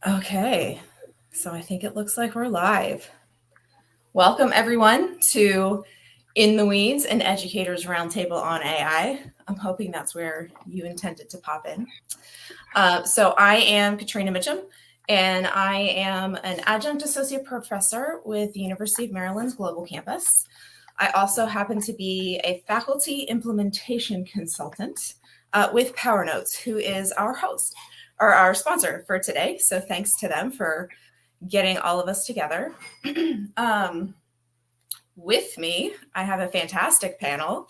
Okay, so I think it looks like we're live. Welcome everyone to In the Weeds, an Educator's Roundtable on AI. I'm hoping that's where you intended to pop in. So I am Katrina Mitchum, and I am an adjunct associate professor with the University of Maryland's Global Campus. I also happen to be a faculty implementation consultant with PowerNotes, who is our host or our sponsor for today. So thanks to them for getting all of us together. With me, I have a fantastic panel.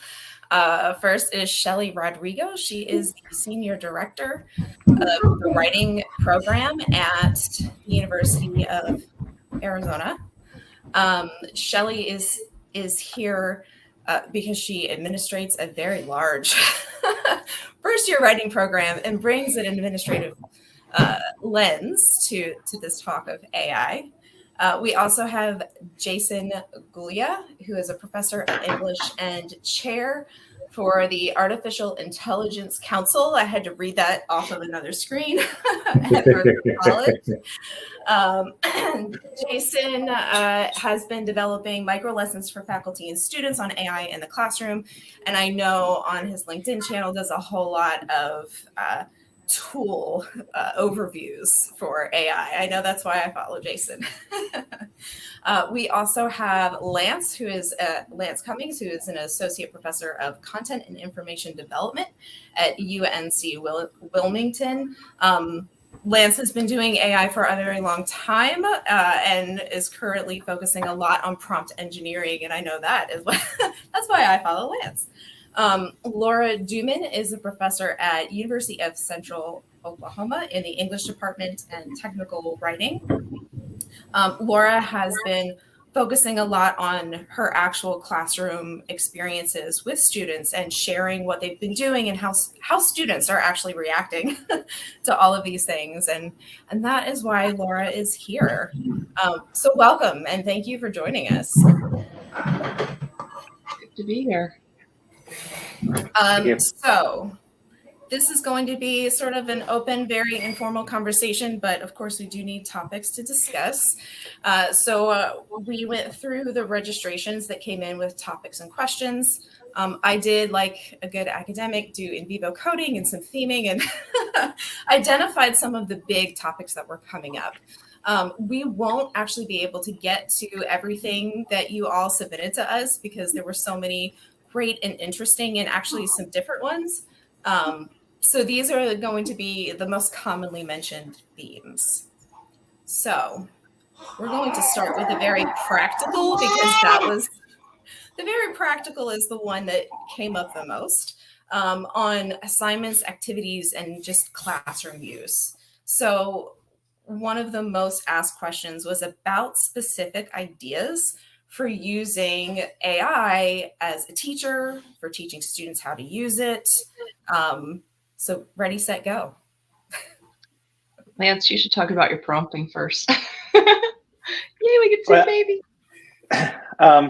First is Shelly Rodrigo. She is the Senior Director of the Writing Program at the University of Arizona. Shelly is here because she administrates a very large first-year writing program and brings an administrative lens to this talk of AI. We also have Jason Gulia, who is a professor of English and chair for the Artificial Intelligence Council. I had to read that off of another screen at Berkeley College. Jason has been developing micro lessons for faculty and students on AI in the classroom. And I know on his LinkedIn channel does a whole lot of tool overviews for AI. I know that's why I follow Jason. We also have Lance, who is Lance Cummings, who is an associate professor of content and information development at UNC Wilmington. Lance has been doing AI for a very long time and is currently focusing a lot on prompt engineering. And I know that is why that's why I follow Lance. Laura Duman is a professor at University of Central Oklahoma in the English department and technical writing. Laura has been focusing a lot on her actual classroom experiences with students and sharing what they've been doing and how students are actually reacting to all of these things. And that is why Laura is here. So welcome and thank you for joining us. Good to be here. So this is going to be sort of an open, very informal conversation, but of course we do need topics to discuss. So we went through the registrations that came in with topics and questions. I did, like a good academic, do in vivo coding and some theming and identified some of the big topics that were coming up. We won't actually be able to get to everything that you all submitted to us because there were so many great and interesting and actually some different ones. So these are going to be the most commonly mentioned themes. So we're going to start with the very practical because that was the very practical is the one that came up the most on assignments, activities, and just classroom use. So one of the most asked questions was about specific ideas for using AI as a teacher, for teaching students how to use it. So ready, set, go. Lance, you should talk about your prompting first. Yay, we get to baby. I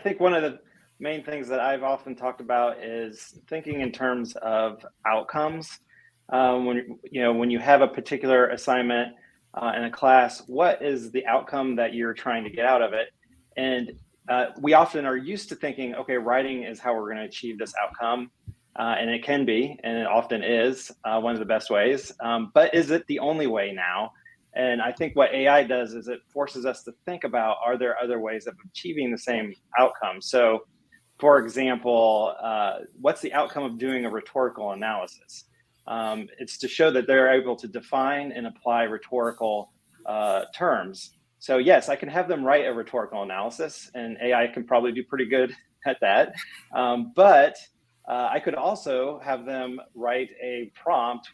think one of the main things that I've often talked about is thinking in terms of outcomes. When you have a particular assignment in a class, what is the outcome that you're trying to get out of it? And we often are used to thinking, okay, writing is how we're going to achieve this outcome. And it can be, and it often is one of the best ways. But is it the only way now? And I think what AI does is it forces us to think about, are there other ways of achieving the same outcome? So, for example, what's the outcome of doing a rhetorical analysis? It's to show that they're able to define and apply rhetorical terms. So yes, I can have them write a rhetorical analysis, and AI can probably do pretty good at that. But I could also have them write a prompt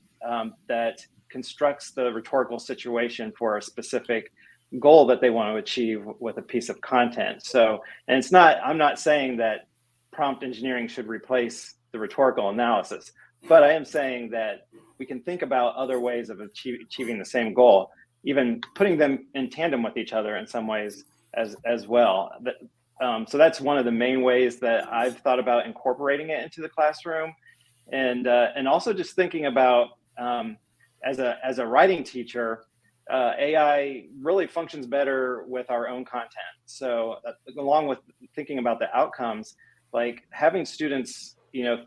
that constructs the rhetorical situation for a specific goal that they want to achieve with a piece of content. So, and I'm not saying that prompt engineering should replace the rhetorical analysis, but I am saying that we can think about other ways of achieving the same goal, even putting them in tandem with each other in some ways as well. So that's one of the main ways that I've thought about incorporating it into the classroom, and also just thinking about as a writing teacher, AI really functions better with our own content. So along with thinking about the outcomes, like having students,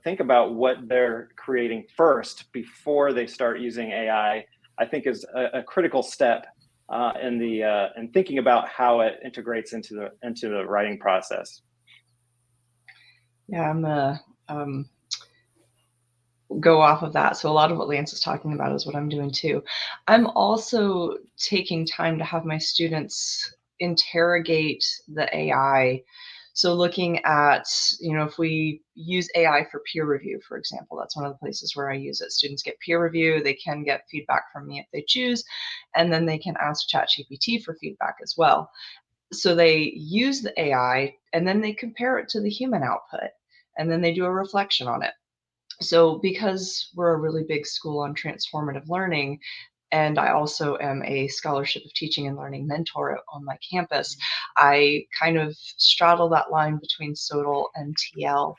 think about what they're creating first before they start using AI, I think is a critical step in thinking about how it integrates into the writing process. Yeah, I'm gonna go off of that. So a lot of what Lance is talking about is what I'm doing too. I'm also taking time to have my students interrogate the AI. So looking at, if we use AI for peer review, for example, that's one of the places where I use it. Students get peer review, they can get feedback from me if they choose, and then they can ask ChatGPT for feedback as well. So they use the AI and then they compare it to the human output, and then they do a reflection on it. So because we're a really big school on transformative learning, and I also am a scholarship of teaching and learning mentor on my campus, I kind of straddle that line between SOTL and TL.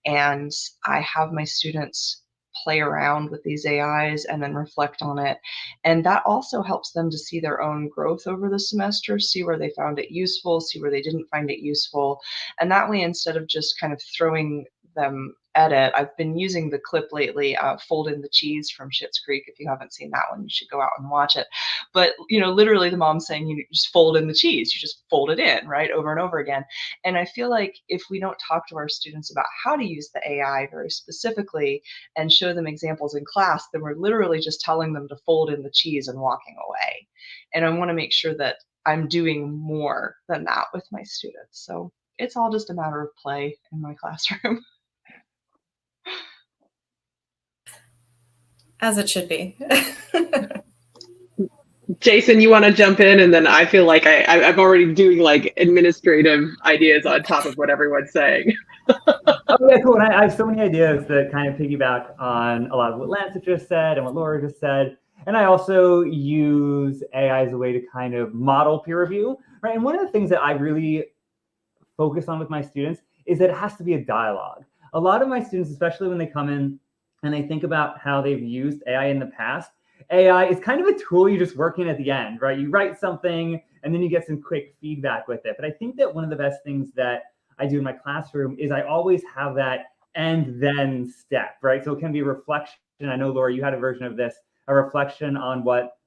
And I have my students play around with these AIs and then reflect on it. And that also helps them to see their own growth over the semester, see where they found it useful, see where they didn't find it useful. And that way, instead of just kind of throwing them at it, I've been using the clip lately, Fold in the Cheese from Schitt's Creek. If you haven't seen that one, you should go out and watch it. But, literally the mom's saying, you just fold in the cheese, you just fold it in, right, over and over again. And I feel like if we don't talk to our students about how to use the AI very specifically and show them examples in class, then we're literally just telling them to fold in the cheese and walking away. And I want to make sure that I'm doing more than that with my students. So it's all just a matter of play in my classroom. As it should be. Jason, you want to jump in? And then I feel like I'm already doing like administrative ideas on top of what everyone's saying. Oh, yeah, cool. And I have so many ideas that kind of piggyback on a lot of what Lance just said and what Laura just said. And I also use AI as a way to kind of model peer review, right? And one of the things that I really focus on with my students is that it has to be a dialogue. A lot of my students, especially when they come in and they think about how they've used AI in the past, AI is kind of a tool you just work in at the end, right? You write something and then you get some quick feedback with it. But I think that one of the best things that I do in my classroom is I always have that and then step, right? So it can be reflection. I know, Laura, you had a version of this, a reflection on what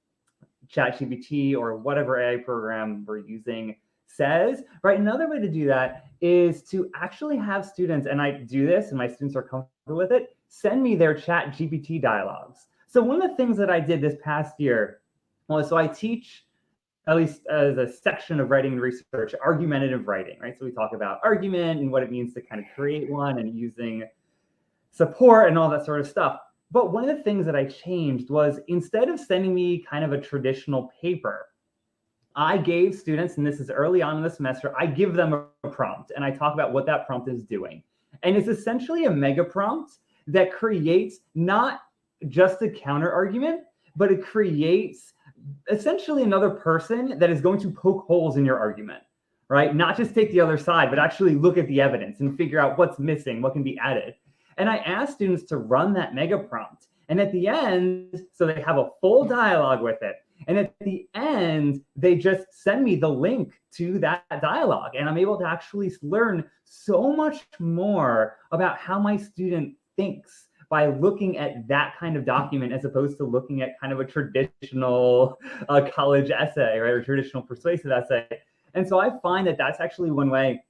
ChatGPT or whatever AI program we're using says, right? Another way to do that is to actually have students, and I do this and my students are comfortable with it, send me their ChatGPT dialogues. So one of the things that I did this past year was, so I teach, at least as a section of writing and research, argumentative writing, right? So we talk about argument and what it means to kind of create one and using support and all that sort of stuff. But one of the things that I changed was, instead of sending me kind of a traditional paper, I gave students, and this is early on in the semester, I give them a prompt and I talk about what that prompt is doing. And it's essentially a mega prompt that creates not just a counter argument, but it creates essentially another person that is going to poke holes in your argument, right? Not just take the other side, but actually look at the evidence and figure out what's missing, what can be added. And I asked students to run that mega prompt. And at the end, so they have a full dialogue with it. And at the end, they just send me the link to that dialogue. And I'm able to actually learn so much more about how my student thinks by looking at that kind of document, as opposed to looking at kind of a traditional college essay, right, or traditional persuasive essay. And so I find that that's actually one way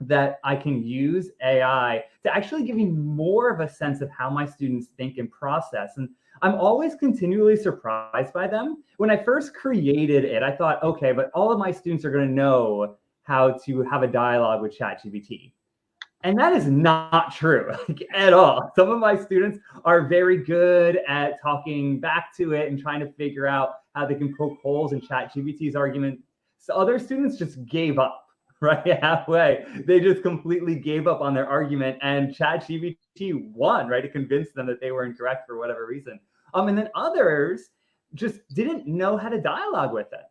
that I can use AI to actually give me more of a sense of how my students think and process. And I'm always continually surprised by them. When I first created it, I thought, okay, but all of my students are going to know how to have a dialogue with ChatGPT. And that is not true, like, at all. Some of my students are very good at talking back to it and trying to figure out how they can poke holes in ChatGPT's argument. So other students just gave up right halfway. They just completely gave up on their argument, and ChatGPT won, right, to convince them that they were incorrect for whatever reason. And then others just didn't know how to dialogue with it.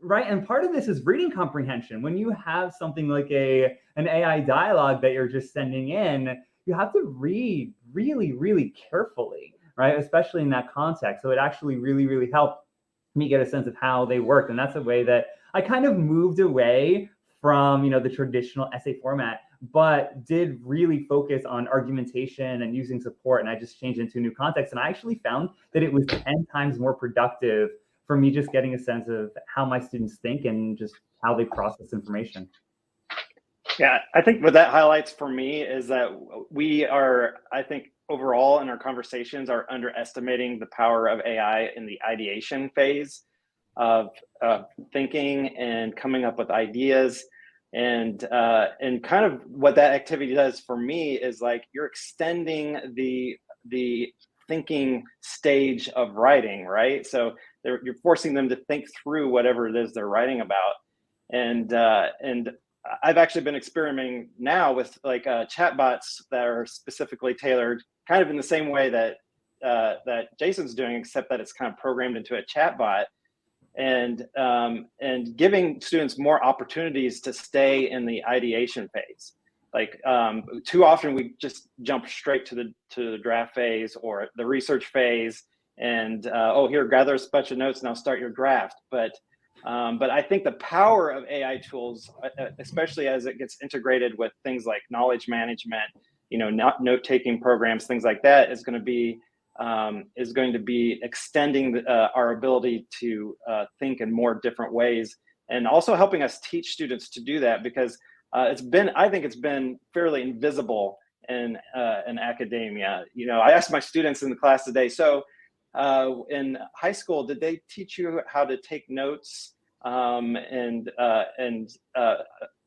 Right. And part of this is reading comprehension. When you have something like an AI dialogue that you're just sending in, you have to read really, really carefully, right? Especially in that context. So it actually really, really helped me get a sense of how they worked. And that's a way that I kind of moved away from, the traditional essay format, but did really focus on argumentation and using support. And I just changed into a new context. And I actually found that it was 10 times more productive for me just getting a sense of how my students think and just how they process information. Yeah, I think what that highlights for me is that we are, I think, overall in our conversations are underestimating the power of AI in the ideation phase of thinking and coming up with ideas. And kind of what that activity does for me is like you're extending the thinking stage of writing, right? So you're forcing them to think through whatever it is they're writing about. And I've actually been experimenting now with like chatbots that are specifically tailored, kind of in the same way that that Jason's doing, except that it's kind of programmed into a chatbot, and giving students more opportunities to stay in the ideation phase. Like too often we just jump straight to the draft phase or the research phase, and oh, here, gather a bunch of notes, now start your draft. But I think the power of AI tools, especially as it gets integrated with things like knowledge management, note-taking programs, things like that, is going to be extending our ability to think in more different ways, and also helping us teach students to do that, because I think it's been fairly invisible in academia. I asked my students in the class today, so in high school, did they teach you how to take notes with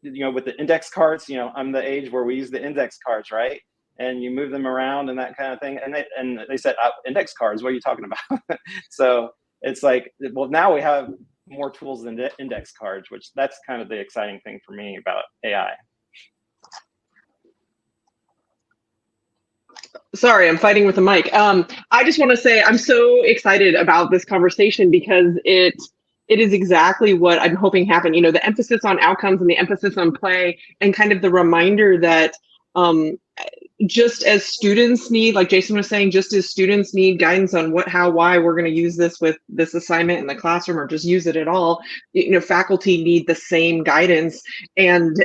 the index cards? I'm the age where we use the index cards, right? And you move them around and that kind of thing. And they said, index cards, what are you talking about? So it's like, well, now we have more tools than index cards, which that's kind of the exciting thing for me about AI. Sorry, I'm fighting with the mic. I just want to say I'm so excited about this conversation because it is exactly what I'm hoping happen. The emphasis on outcomes and the emphasis on play, and kind of the reminder that just as students need, like Jason was saying, just as students need guidance on what, how, why we're going to use this with this assignment in the classroom, or just use it at all, faculty need the same guidance. And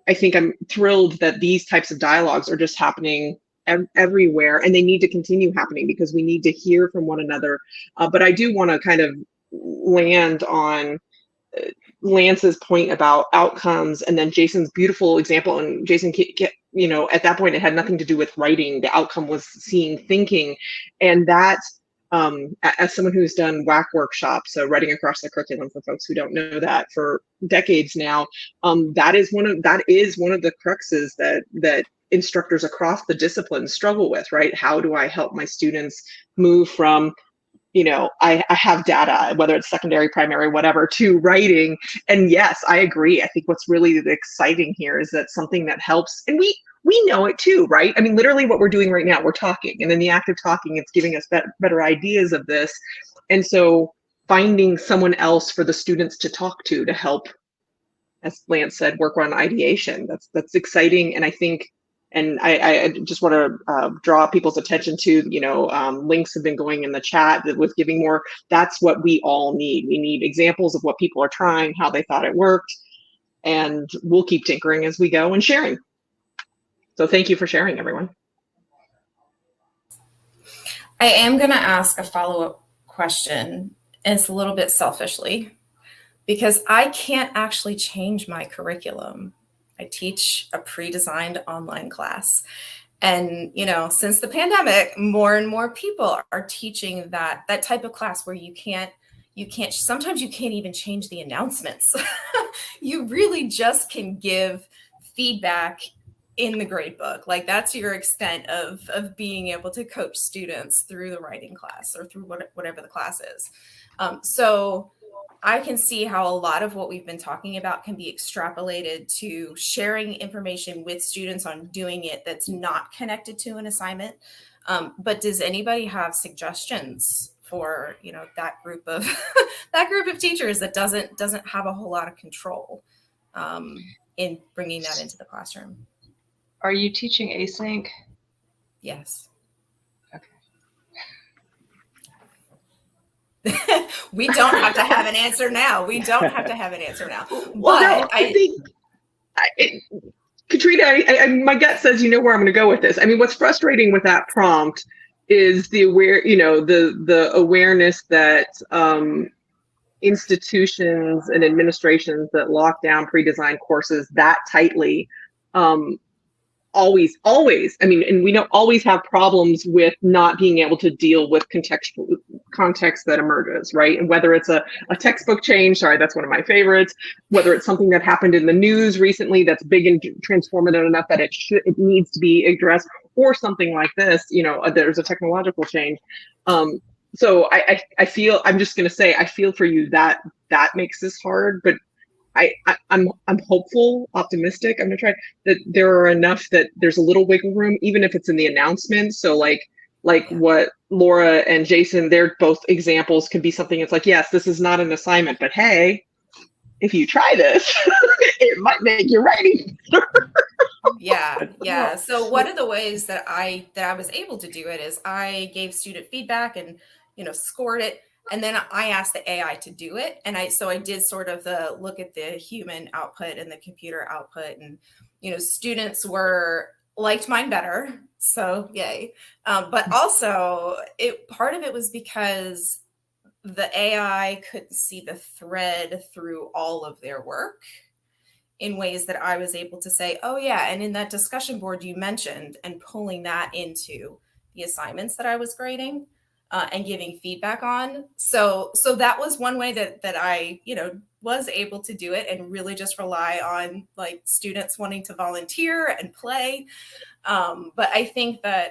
I think I'm thrilled that these types of dialogues are just happening everywhere, and they need to continue happening because we need to hear from one another. But I do want to kind of land on Lance's point about outcomes, and then Jason's beautiful example. And Jason, at that point, it had nothing to do with writing. The outcome was seeing thinking. And that, as someone who's done WAC workshops, so writing across the curriculum, for folks who don't know that, for decades now, that is one of the cruxes that instructors across the disciplines struggle with, right? How do I help my students move from I have data, whether it's secondary, primary, whatever, to writing? And yes, I agree. I think what's really exciting here is that something that helps, and we know it too, right? I mean, literally what we're doing right now, we're talking, and in the act of talking, it's giving us better ideas of this. And so finding someone else for the students to talk to help, as Lance said, work on ideation, that's exciting. And I think, and I just want to draw people's attention to, links have been going in the chat with giving more. That's what we all need. We need examples of what people are trying, how they thought it worked, and we'll keep tinkering as we go and sharing. So thank you for sharing, everyone. I am going to ask a follow-up question, and it's a little bit selfishly, because I can't actually change my curriculum. I teach a pre-designed online class. And, since the pandemic, more and more people are teaching that type of class where sometimes you can't even change the announcements. You really just can give feedback in the grade book. Like, that's your extent of being able to coach students through the writing class or through whatever the class is. So I can see how a lot of what we've been talking about can be extrapolated to sharing information with students on doing it that's not connected to an assignment. But does anybody have suggestions for that group of teachers that doesn't have a whole lot of control in bringing that into the classroom? Are you teaching async? Yes. We don't have to have an answer now. We don't have to have an answer now. Well, no, But I think, Katrina, my gut says you know where I'm going to go with this. I mean, what's frustrating with that prompt is the the awareness that institutions and administrations that lock down pre-designed courses that tightly always, I mean, and we don't always have problems with not being able to deal with context that emerges, right? And whether it's a textbook change, sorry, that's one of my favorites, whether it's something that happened in the news recently that's big and transformative enough that it needs to be addressed, or something like this, there's a technological change. So I feel, I'm just going to say, I feel for you that makes this hard, but I'm hopeful, optimistic. I'm gonna try that there are enough that there's a little wiggle room, even if it's in the announcement. So like what Laura and Jason, they're both examples, could be something. It's like, yes, this is not an assignment, but hey, if you try this, it might make your writing better. Yeah. So one of the ways that I was able to do it is I gave student feedback and scored it. And then I asked the AI to do it. And I did sort of the look at the human output and the computer output. And, students liked mine better. So yay. But also part of it was because the AI couldn't see the thread through all of their work in ways that I was able to say, oh yeah. And in that discussion board you mentioned, and pulling that into the assignments that I was grading. And giving feedback on. So that was one way that I, was able to do it and really just rely on like students wanting to volunteer and play. But I think I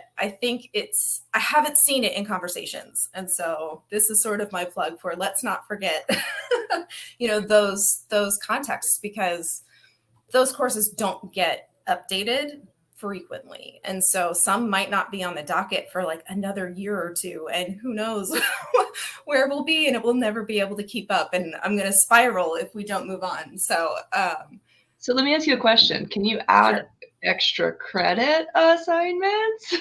haven't seen it in conversations. And so this is sort of my plug for, let's not forget, those contexts, because those courses don't get updated frequently. And so some might not be on the docket for like another year or two, and who knows where we'll be, and it will never be able to keep up. And I'm going to spiral if we don't move on. So let me ask you a question. Can you add extra credit assignments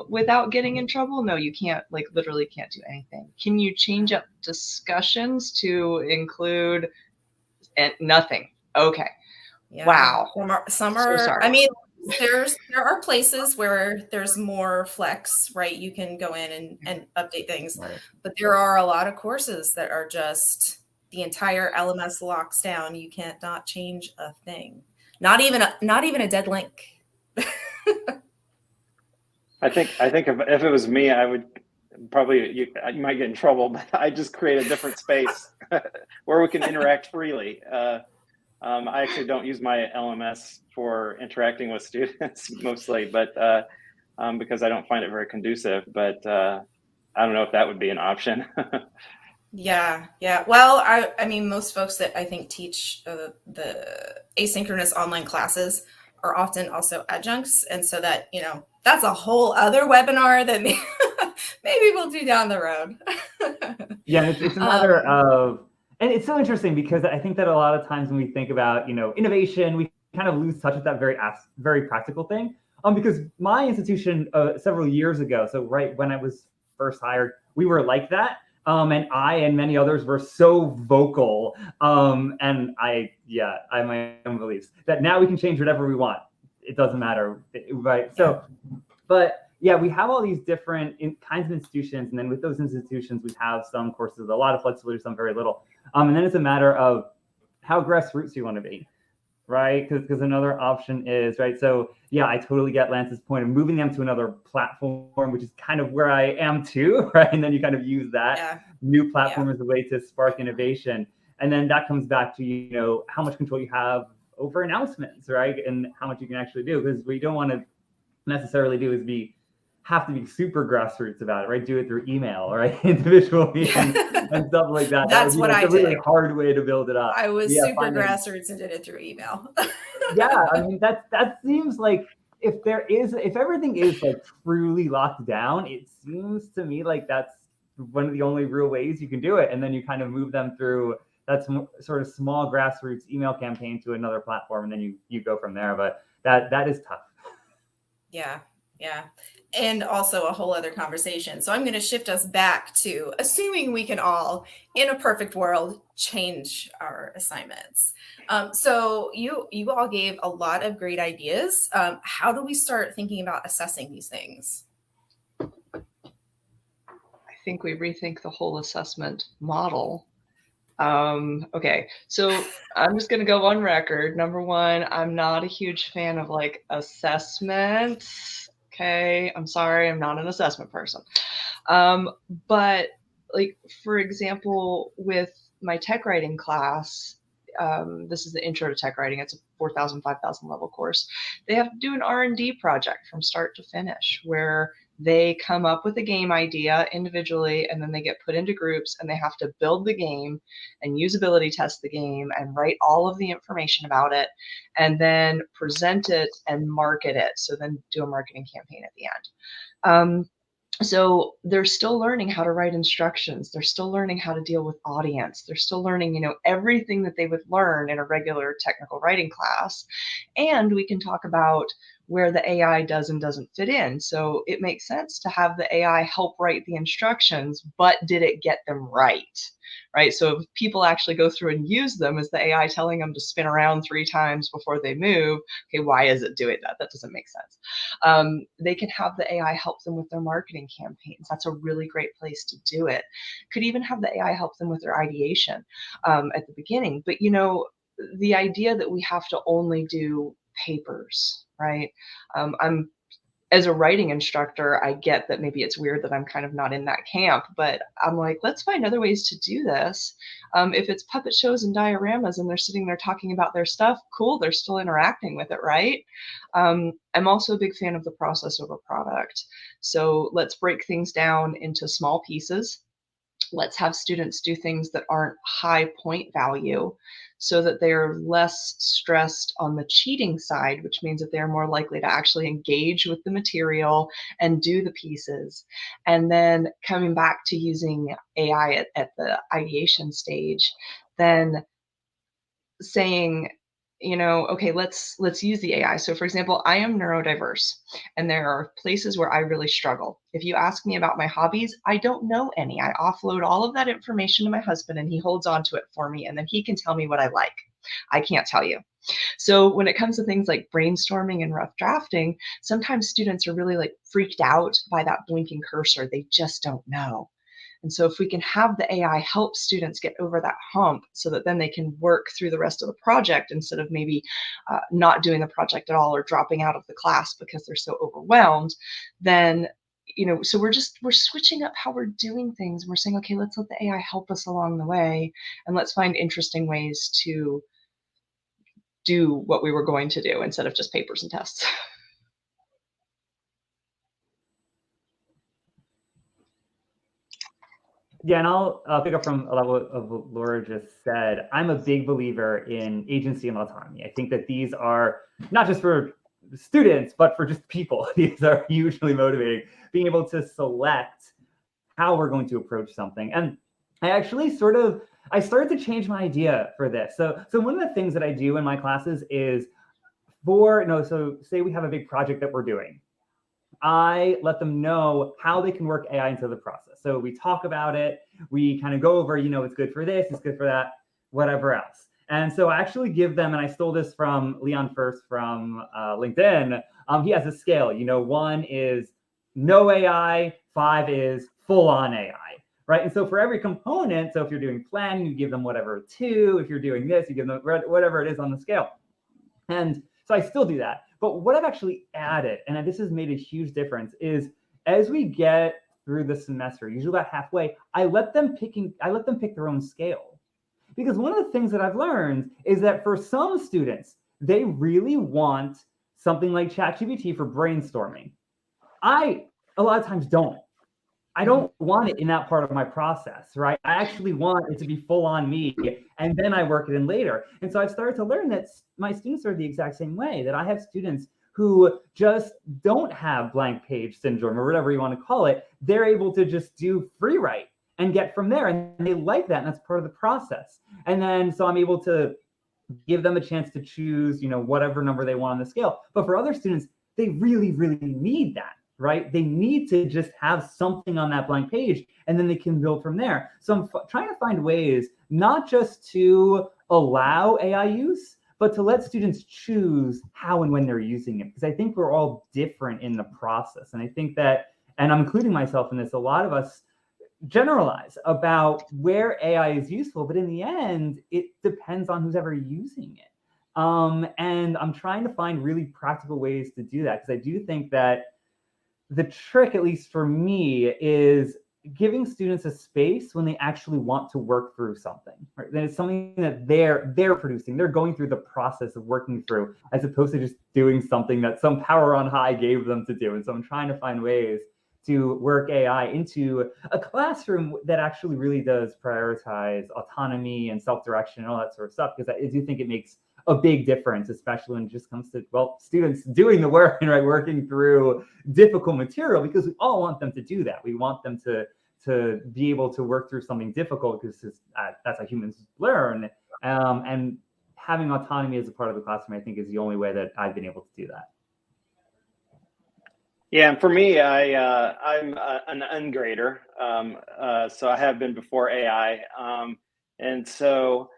without getting in trouble? No, you can't, literally can't do anything. Can you change up discussions to include nothing? Okay. Yeah. Wow. Some So are, sorry. I mean, there are places where there's more flex, right? You can go in and update things, right. But there are a lot of courses that are just the entire LMS locks down. You can't not change a thing. Not even a dead link. I think if it was me, I would probably, you might get in trouble, but I just create a different space where we can interact freely. I actually don't use my LMS for interacting with students mostly, but because I don't find it very conducive. But I don't know if that would be an option. Yeah. Well, I mean, most folks that I think teach the asynchronous online classes are often also adjuncts, and so that that's a whole other webinar that maybe we'll do down the road. Yeah, it's a matter of. And it's so interesting because I think that a lot of times when we think about, innovation, we kind of lose touch with that very practical thing. Because my institution several years ago, so right when I was first hired, we were like that. And I and many others were so vocal. And I have my own beliefs that now we can change whatever we want. It doesn't matter, right? So, but yeah, we have all these different kinds of institutions. And then with those institutions, we have some courses, a lot of flexibility, some very little. And then it's a matter of how grassroots you want to be, right? Because another option is, right? So yeah, I totally get Lance's point of moving them to another platform, which is kind of where I am too, right? And then you kind of use that new platform as a way to spark innovation. And then that comes back to, how much control you have over announcements, right? And how much you can actually do, because what you don't want to necessarily do is have to be super grassroots about it, right? Do it through email, right? Individually and stuff like that. That's what I did. It's a really hard way to build it up. I was super grassroots and did it through email. Yeah, I mean that seems like if everything is like truly locked down, it seems to me like that's one of the only real ways you can do it. And then you kind of move them through that sort of small grassroots email campaign to another platform, and then you go from there. But that is tough. Yeah. Yeah. And also a whole other conversation. So I'm going to shift us back to assuming we can all, in a perfect world, change our assignments. So you all gave a lot of great ideas. How do we start thinking about assessing these things? I think we rethink the whole assessment model. Okay, so I'm just gonna go on record. Number one, I'm not a huge fan of like assessments. Okay, I'm sorry, I'm not an assessment person. But like, for example, with my tech writing class, this is the intro to tech writing. It's a 4,000, 5,000 level course. They have to do an R&D project from start to finish where they come up with a game idea individually, and then they get put into groups and they have to build the game and usability test the game and write all of the information about it and then present it and market it. So then do a marketing campaign at the end. So they're still learning how to write instructions. They're still learning how to deal with audience. They're still learning, everything that they would learn in a regular technical writing class. And we can talk about where the AI does and doesn't fit in. So it makes sense to have the AI help write the instructions, but did it get them right? Right? So if people actually go through and use them, is the AI telling them to spin around 3 times before they move? Okay, why is it doing that? That doesn't make sense. They can have the AI help them with their marketing campaigns. That's a really great place to do it. Could even have the AI help them with their ideation at the beginning. But the idea that we have to only do papers, right? I'm as a writing instructor, I get that maybe it's weird that I'm kind of not in that camp, but I'm like, let's find other ways to do this. If it's puppet shows and dioramas and they're sitting there talking about their stuff, cool, they're still interacting with it, right? I'm also a big fan of the process over product. So let's break things down into small pieces. Let's have students do things that aren't high point value so that they're less stressed on the cheating side, which means that they're more likely to actually engage with the material and do the pieces. And then coming back to using AI at the ideation stage, then saying, okay, let's use the AI. So for example, I am neurodiverse and there are places where I really struggle. If you ask me about my hobbies, I don't know any. I offload all of that information to my husband and he holds on to it for me and then he can tell me what I like. I can't tell you. So when it comes to things like brainstorming and rough drafting, sometimes students are really like freaked out by that blinking cursor. They just don't know. And so if we can have the AI help students get over that hump so that then they can work through the rest of the project instead of maybe not doing the project at all or dropping out of the class because they're so overwhelmed, then, so we're switching up how we're doing things. We're saying, okay, let's let the AI help us along the way and let's find interesting ways to do what we were going to do instead of just papers and tests. Yeah, and I'll pick up from a lot of what Laura just said. I'm a big believer in agency and autonomy. I think that these are not just for students, but for just people. These are hugely motivating. Being able to select how we're going to approach something. And I actually I started to change my idea for this. So one of the things that I do in my classes is so say we have a big project that we're doing. I let them know how they can work AI into the process. So we talk about it. We kind of go over, it's good for this, it's good for that, whatever else. And so I actually give them, and I stole this from Leon First from LinkedIn. He has a scale. 1 is no AI, 5 is full on AI, right? And so for every component, so if you're doing planning, you give them whatever 2. If you're doing this, you give them whatever it is on the scale. And so I still do that. But what I've actually added, and this has made a huge difference, is as we get through the semester, usually about halfway, I let them pick their own scale. Because one of the things that I've learned is that for some students, they really want something like ChatGPT for brainstorming. I, a lot of times, don't. I don't want it in that part of my process, right? I actually want it to be full on me, and then I work it in later. And so I've started to learn that my students are the exact same way, that I have students who just don't have blank page syndrome or whatever you want to call it. They're able to just do free write and get from there. And they like that, and that's part of the process. And then, so I'm able to give them a chance to choose, whatever number they want on the scale. But for other students, they really, really need that, right? They need to just have something on that blank page, and then they can build from there. So I'm trying to find ways not just to allow AI use, but to let students choose how and when they're using it. Because I think we're all different in the process. And I think that, and I'm including myself in this, a lot of us generalize about where AI is useful, but in the end, it depends on who's ever using it. And I'm trying to find really practical ways to do that, because I do think that the trick, at least for me, is giving students a space when they actually want to work through something, right? Then it's something that they're producing, they're going through the process of working through, as opposed to just doing something that some power on high gave them to do. And so I'm trying to find ways to work AI into a classroom that actually really does prioritize autonomy and self-direction and all that sort of stuff, because I do think it makes a big difference, especially when it just comes to, well, students doing the work and right, working through difficult material, because we all want them to do that. We want them to be able to work through something difficult, because that's how humans learn. And having autonomy as a part of the classroom, I think, is the only way that I've been able to do that. Yeah, and for me, I'm an ungrader, so I have been before AI, and so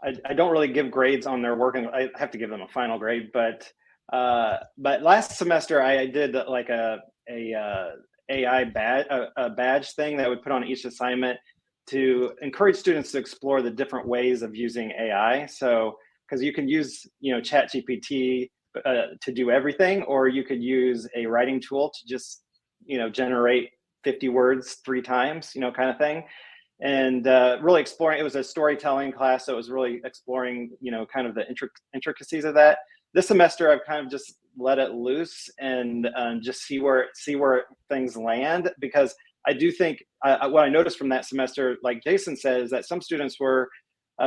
I don't really give grades on their work, and I have to give them a final grade. But last semester I did like a AI badge thing that I would put on each assignment to encourage students to explore the different ways of using AI. So because you can use ChatGPT to do everything, or you could use a writing tool to just generate 50 words 3 times, kind of thing. And really exploring, it was a storytelling class, so it was really exploring kind of the intricacies of that. This semester I've kind of just let it loose and just see where things land, because I do think what I noticed from that semester, like Jason said, is that some students were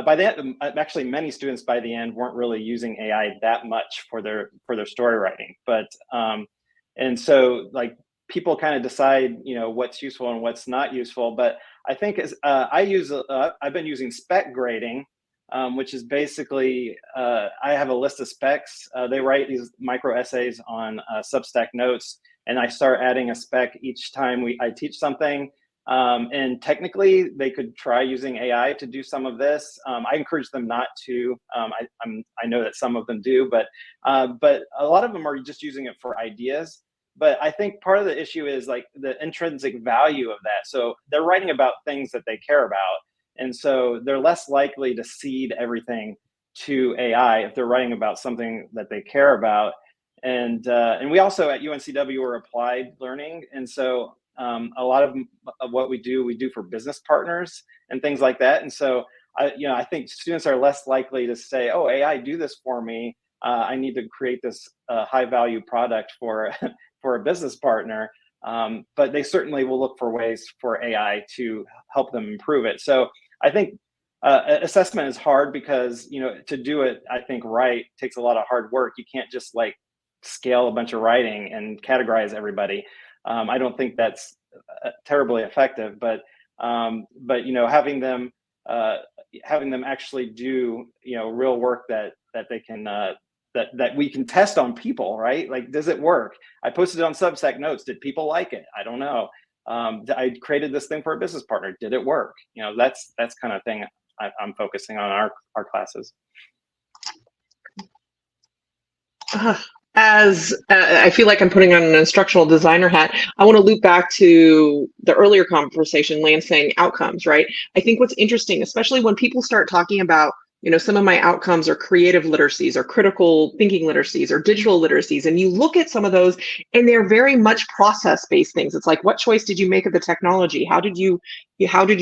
by the end, actually many students by the end weren't really using AI that much for their story writing. But and so like people kind of decide what's useful and what's not useful. But I think I've been using spec grading, which is basically I have a list of specs. They write these micro essays on Substack Notes, and I start adding a spec each time I teach something. And technically, they could try using AI to do some of this. I encourage them not to. I know that some of them do, but a lot of them are just using it for ideas. But I think part of the issue is like the intrinsic value of that. So they're writing about things that they care about, and so they're less likely to cede everything to AI if they're writing about something that they care about. And we also at UNCW are applied learning, and so a lot of what we do for business partners and things like that. And so I think students are less likely to say, "Oh, AI, do this for me. I need to create this high value product for for a business partner." But they certainly will look for ways for AI to help them improve it. So I think assessment is hard because to do it, I think right, takes a lot of hard work. You can't just like scale a bunch of writing and categorize everybody. I don't think that's terribly effective, but having them actually do real work that they can that we can test on people, right? Like, does it work? I posted it on Substack Notes. Did people like it? I don't know. I created this thing for a business partner. Did it work? That's kind of thing I'm focusing on our classes. As I feel like I'm putting on an instructional designer hat, I want to loop back to the earlier conversation, Lance saying outcomes, right? I think what's interesting, especially when people start talking about, some of my outcomes are creative literacies or critical thinking literacies or digital literacies, and you look at some of those and they're very much process-based things. It's like, what choice did you make of the technology? How did you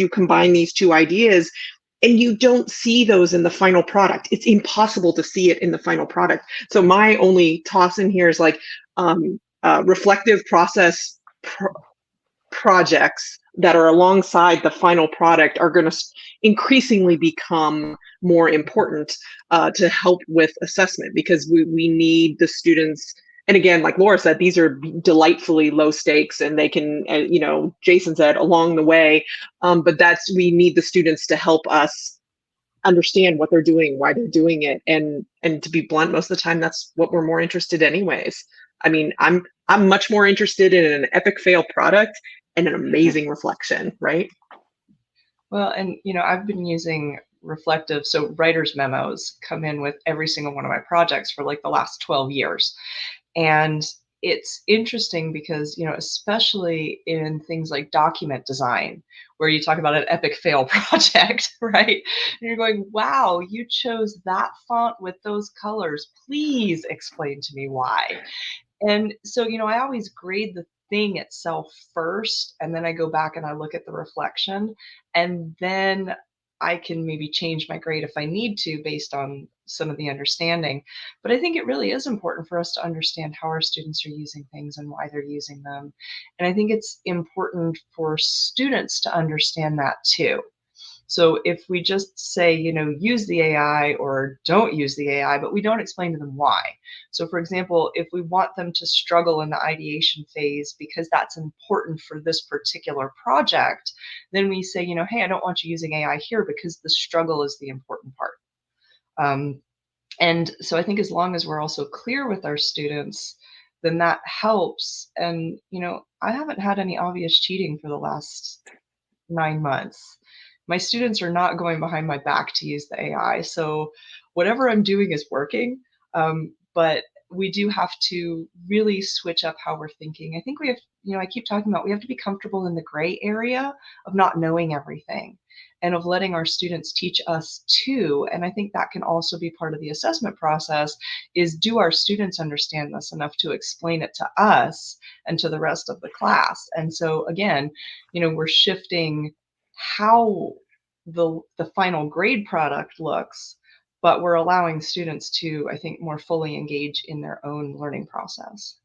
combine these two ideas? And you don't see those in the final product. It's impossible to see it in the final product. So my only toss in here is like reflective process projects that are alongside the final product are going to increasingly become more important to help with assessment, because we need the students. And again, like Laura said, these are delightfully low stakes, and they can, Jason said, along the way. But we need the students to help us understand what they're doing, why they're doing it. And to be blunt, most of the time, that's what we're more interested in anyways. I mean, I'm much more interested in an epic fail product and an amazing reflection, right? Well, and I've been using reflective, so writer's memos come in with every single one of my projects for like the last 12 years. And it's interesting because, especially in things like document design, where you talk about an epic fail project, right? And you're going, wow, you chose that font with those colors. Please explain to me why. And so, I always grade the thing itself first, and then I go back and I look at the reflection, and then I can maybe change my grade if I need to based on some of the understanding. But I think it really is important for us to understand how our students are using things and why they're using them. And I think it's important for students to understand that too. So if we just say, use the AI or don't use the AI, but we don't explain to them why. So for example, if we want them to struggle in the ideation phase because that's important for this particular project, then we say, hey, I don't want you using AI here because the struggle is the important part. And so I think as long as we're also clear with our students, then that helps. And, I haven't had any obvious cheating for the last 9 months. My students are not going behind my back to use the AI. So whatever I'm doing is working. But we do have to really switch up how we're thinking. I think we have, I keep talking about we have to be comfortable in the gray area of not knowing everything and of letting our students teach us too. And I think that can also be part of the assessment process is, do our students understand this enough to explain it to us and to the rest of the class? And so again, we're shifting how the final grade product looks, but we're allowing students to, I think, more fully engage in their own learning process.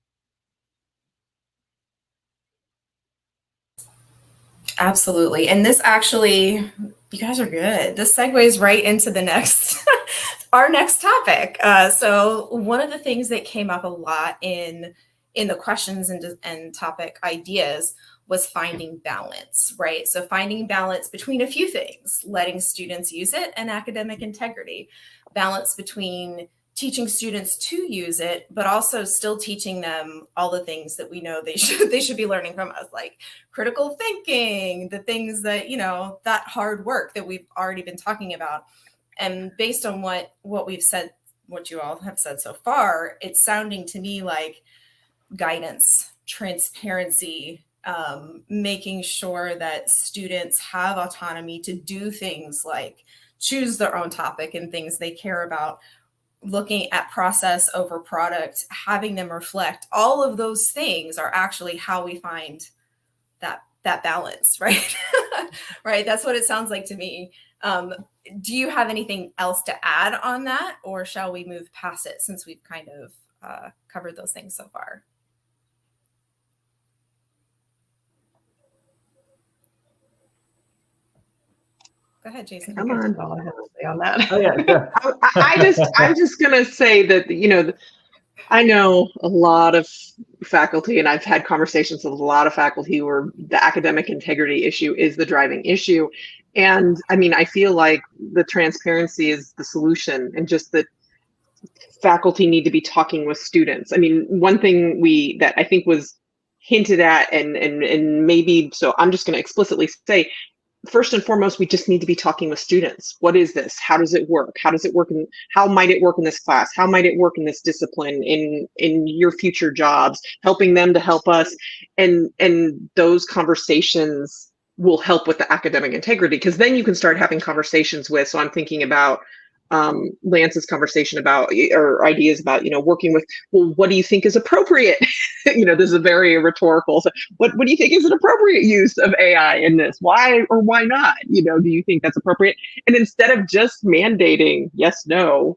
Absolutely. And this actually, you guys are good. This segues right into the next, our next topic. So one of the things that came up a lot in the questions and topic ideas was finding balance, right? So finding balance between a few things, letting students use it and academic integrity, balance between teaching students to use it, but also still teaching them all the things that we know they should be learning from us, like critical thinking, the things that, that hard work that we've already been talking about. And based on what we've said, what you all have said so far, it's sounding to me like guidance, transparency, making sure that students have autonomy to do things like choose their own topic and things they care about, looking at process over product, having them reflect. All of those things are actually how we find that balance, right? Right. That's what it sounds like to me. Do you have anything else to add on that, or shall we move past it since we've kind of covered those things so far? Go ahead, Jason. Come on. All I have to say on that. Oh yeah, sure. I'm just gonna say that I know a lot of faculty, and I've had conversations with a lot of faculty where the academic integrity issue is the driving issue. And I mean, I feel like the transparency is the solution, and just that faculty need to be talking with students. I mean, one thing that I think was hinted at, and maybe, so I'm just going to explicitly say, first and foremost, we just need to be talking with students. What is this? How does it work? How does it work? How might it work in this class? How might it work in this discipline, in your future jobs, helping them to help us? And those conversations will help with the academic integrity, because then you can start having conversations with, so I'm thinking about Lance's conversation about, or ideas about, working with, well, what do you think is appropriate? This is a very rhetorical. So what do you think is an appropriate use of AI in this? Why or why not? Do you think that's appropriate? And instead of just mandating yes, no,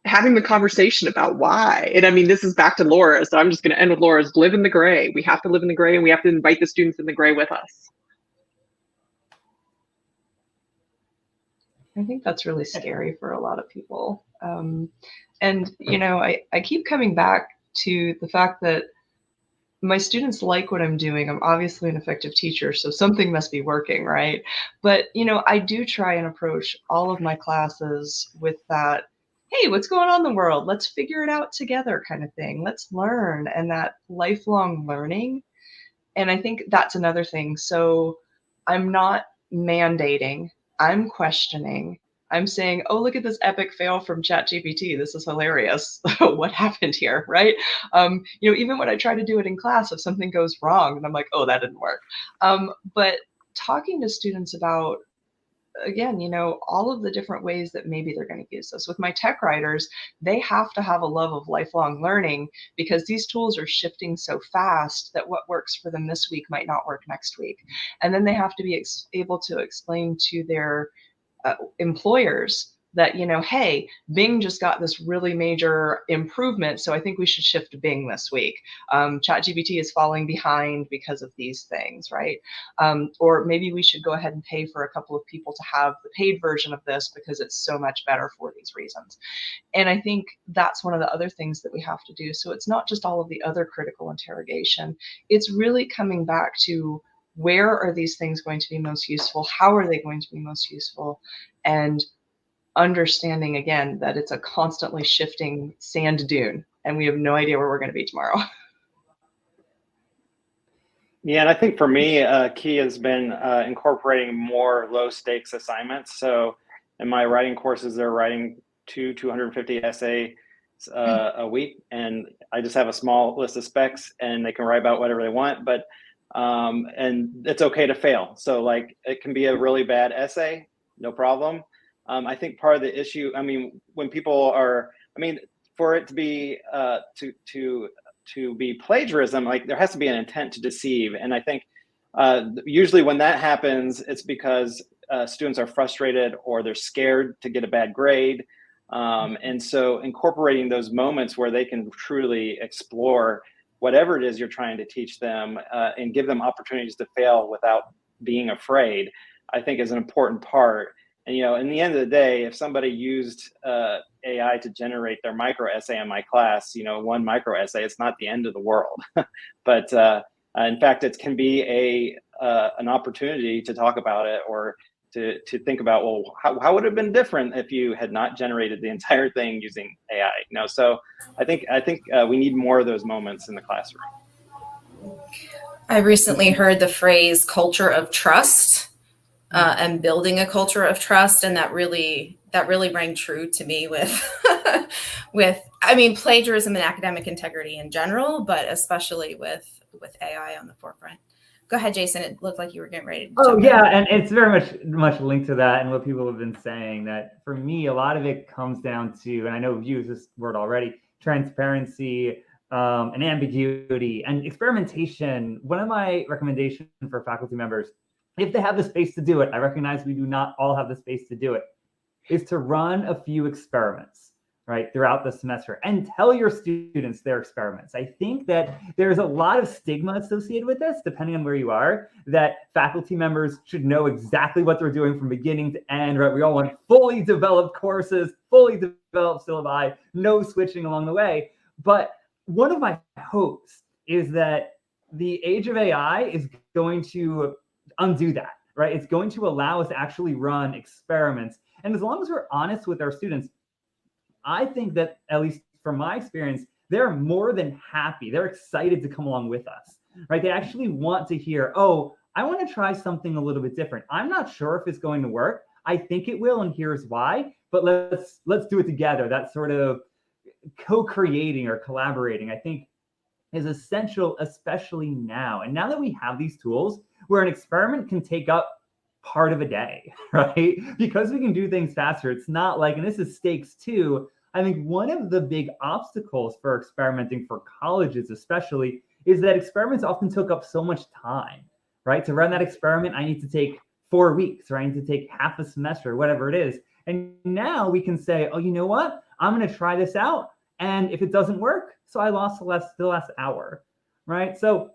having the conversation about why. And I mean, this is back to Laura. So I'm just going to end with Laura's live in the gray. We have to live in the gray, and we have to invite the students in the gray with us. I think that's really scary for a lot of people. And, I keep coming back to the fact that my students like what I'm doing. I'm obviously an effective teacher, so something must be working, right? But, I do try and approach all of my classes with that hey, what's going on in the world? Let's figure it out together kind of thing. Let's learn, and that lifelong learning. And I think that's another thing. So I'm not mandating, I'm questioning. I'm saying, oh, look at this epic fail from ChatGPT. This is hilarious. What happened here, right? Even when I try to do it in class, if something goes wrong, and I'm like, oh, that didn't work. But talking to students about, again, all of the different ways that maybe they're going to use this. With my tech writers, they have to have a love of lifelong learning because these tools are shifting so fast that what works for them this week might not work next week. And then they have to be able to explain to their employers that, hey, Bing just got this really major improvement, so I think we should shift to Bing this week. ChatGPT is falling behind because of these things, right? Or maybe we should go ahead and pay for a couple of people to have the paid version of this because it's so much better for these reasons. And I think that's one of the other things that we have to do. So it's not just all of the other critical interrogation. It's really coming back to, where are these things going to be most useful? How are they going to be most useful? And understanding, again, that it's a constantly shifting sand dune and we have no idea where we're going to be tomorrow. Yeah, and I think for me, key has been incorporating more low stakes assignments. So in my writing courses, they're writing 250 essays a week, and I just have a small list of specs, and they can write about whatever they want. But and it's okay to fail. So like, it can be a really bad essay, no problem. I think part of the issue, when people are, for it to be to be plagiarism, like there has to be an intent to deceive. And I think usually when that happens, it's because students are frustrated or they're scared to get a bad grade. And so incorporating those moments where they can truly explore whatever it is you're trying to teach them and give them opportunities to fail without being afraid, I think is an important part. And, in the end of the day, if somebody used AI to generate their micro essay in my class, one micro essay, it's not the end of the world. But in fact, it can be an opportunity to talk about it, or to think about, well, how would it have been different if you had not generated the entire thing using AI? So I think we need more of those moments in the classroom. I recently heard the phrase "culture of trust." And building a culture of trust, and that really rang true to me with plagiarism and academic integrity in general, but especially with AI on the forefront. Go ahead, Jason. It looked like you were getting ready to jump in. And it's very much linked to that and what people have been saying, that for me, a lot of it comes down to, and I know you've used this word already, transparency and ambiguity and experimentation. One of my recommendations for faculty members, if they have the space to do it, I recognize we do not all have the space to do it, is to run a few experiments, right, throughout the semester and tell your students their experiments. I think that there's a lot of stigma associated with this, depending on where you are, that faculty members should know exactly what they're doing from beginning to end, right? We all want fully developed courses, fully developed syllabi, no switching along the way. But one of my hopes is that the age of AI is going to undo that, right? It's going to allow us to actually run experiments. And as long as we're honest with our students, I think that, at least from my experience, they're more than happy. They're excited to come along with us, right? They actually want to hear, oh, I want to try something a little bit different. I'm not sure if it's going to work. I think it will, and here's why, but let's do it together. That sort of co-creating or collaborating, I think, is essential, especially now. And now that we have these tools where an experiment can take up part of a day, right? Because we can do things faster. It's not like, and this is stakes too, I think one of the big obstacles for experimenting for colleges especially is that experiments often took up so much time, right? To run that experiment, I need to take 4 weeks, or I need to take half a semester, whatever it is. And now we can say, oh, you know what? I'm going to try this out. And if it doesn't work, so I lost the last hour, right? So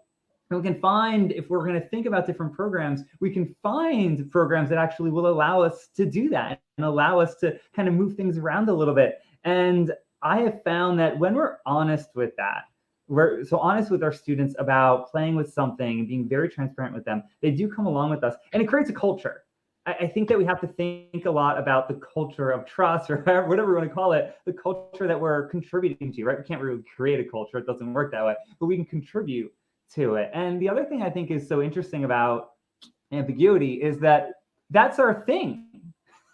we can find, if we're going to think about different programs, we can find programs that actually will allow us to do that and allow us to kind of move things around a little bit. And I have found that when we're honest with that, we're so honest with our students about playing with something and being very transparent with them, they do come along with us, and it creates a culture. I think that we have to think a lot about the culture of trust, or whatever we want to call it, the culture that we're contributing to, right? We can't really create a culture. It doesn't work that way, but we can contribute to it. And the other thing I think is so interesting about ambiguity is that that's our thing.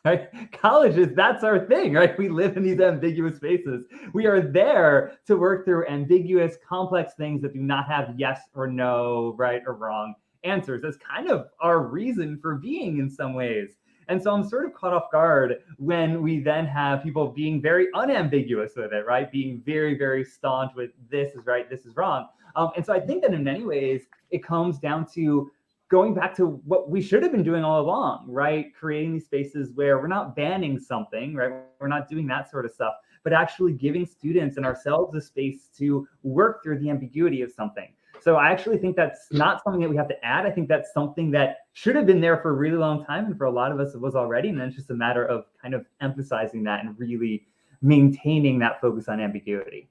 Right? Colleges, that's our thing, right? We live in these ambiguous spaces. We are there to work through ambiguous, complex things that do not have yes or no, right or wrong answers. That's kind of our reason for being in some ways. And so I'm sort of caught off guard when we then have people being very unambiguous with it, right? Being very, very staunch with this is right, this is wrong. And so I think that in many ways, it comes down to going back to what we should have been doing all along, right? Creating these spaces where we're not banning something, right? We're not doing that sort of stuff, but actually giving students and ourselves a space to work through the ambiguity of something. So I actually think that's not something that we have to add. I think that's something that should have been there for a really long time. And for a lot of us, it was already. And then it's just a matter of kind of emphasizing that and really maintaining that focus on ambiguity.